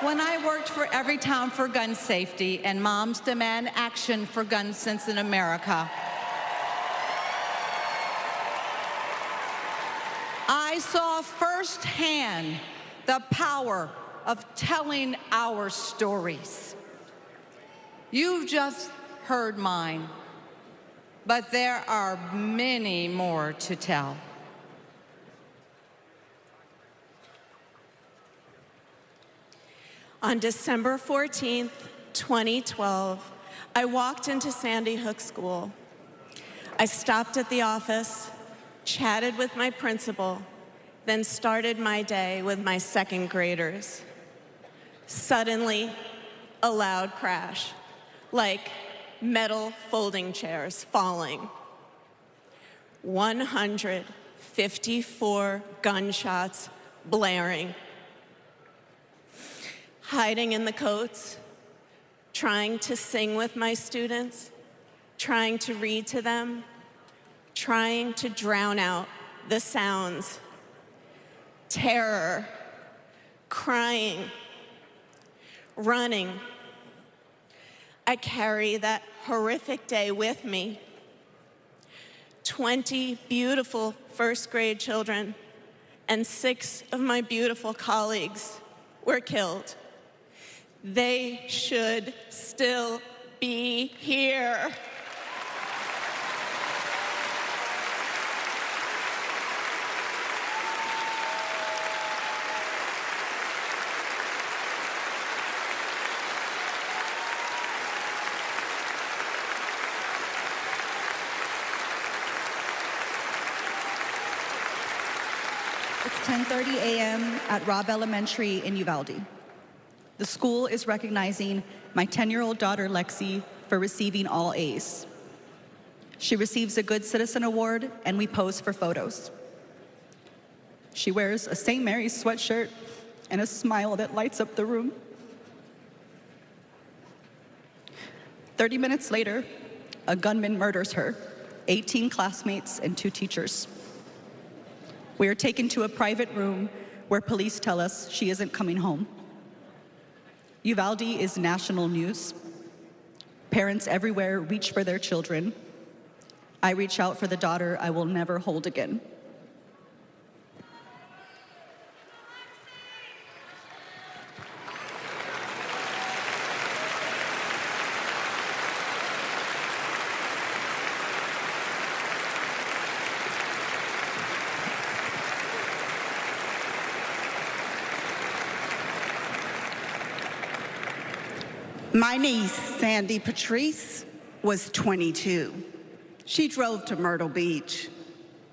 When I worked for Everytown for gun safety and Moms Demand Action for Gun Sense in America, I saw firsthand the power of telling our stories. You've just heard mine, but there are many more to tell. On December 14th, 2012, I walked into Sandy Hook School. I stopped at the office, chatted with my principal, then started my day with my second graders. Suddenly, a loud crash, like metal folding chairs falling. 154 gunshots blaring. Hiding in the coats, trying to sing with my students, trying to read to them, trying to drown out the sounds. Terror, crying, running. I carry that horrific day with me. 20 beautiful first grade children and 6 of my beautiful colleagues were killed. They should still be here. It's 10:30 a.m. at Robb Elementary in Uvalde. The school is recognizing my 10-year-old daughter, Lexi, for receiving all A's. She receives a Good Citizen Award, and we pose for photos. She wears a St. Mary's sweatshirt and a smile that lights up the room. 30 minutes later, a gunman murders her, 18 classmates, and 2 teachers. We are taken to a private room where police tell us she isn't coming home. Uvalde is national news. Parents everywhere reach for their children. I reach out for the daughter I will never hold again. My niece, Sandy Patrice, was 22. She drove to Myrtle Beach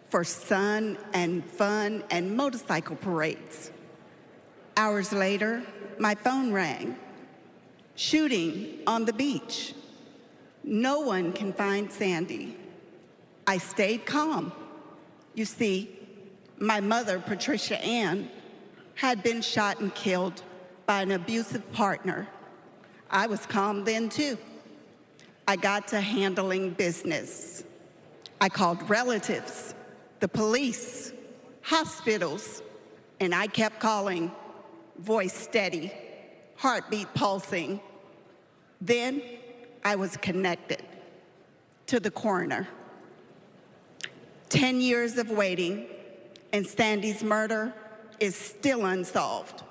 for sun and fun and motorcycle parades. Hours later, my phone rang. Shooting on the beach. No one can find Sandy. I stayed calm. You see, my mother, Patricia Ann, had been shot and killed by an abusive partner. I was calm then, too. I got to handling business. I called relatives, the police, hospitals, and I kept calling, voice steady, heartbeat pulsing. Then I was connected to the coroner. 10 years of waiting, and Sandy's murder is still unsolved.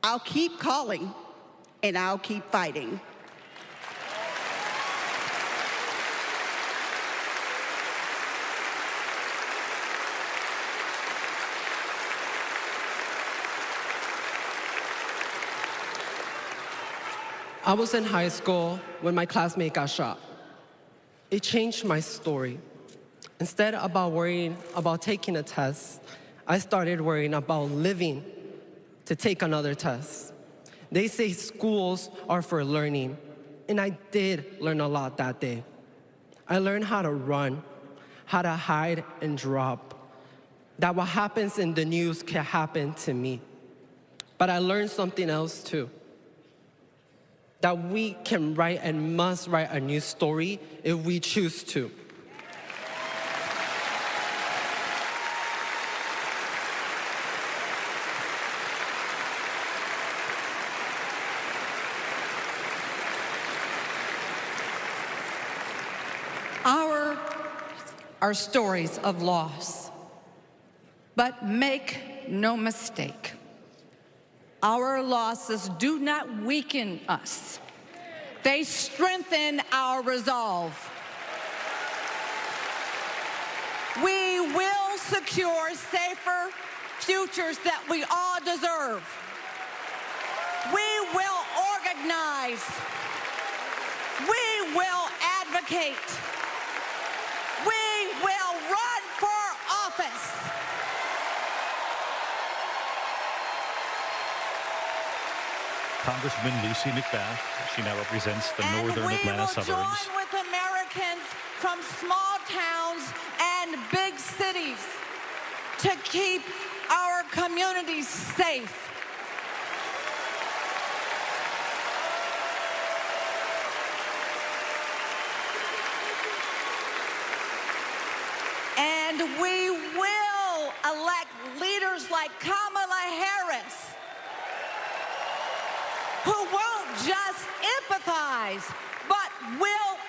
I'll keep calling, and I'll keep fighting. I was in high school when my classmate got shot. It changed my story. Instead of worrying about taking a test, I started worrying about living to take another test. They say schools are for learning, and I did learn a lot that day. I learned how to run, how to hide and drop, that what happens in the news can happen to me. But I learned something else too, that we can write and must write a new story if we choose to. are stories of loss. But make no mistake, our losses do not weaken us. They strengthen our resolve. We will secure safer futures that we all deserve. We will organize. We will advocate. We will run for office. Congresswoman Lucy McBath. She now represents the northern Atlanta suburbs. And we will join with Americans from small towns and big cities to keep our communities safe. And we will elect leaders like Kamala Harris, who won't just empathize, but will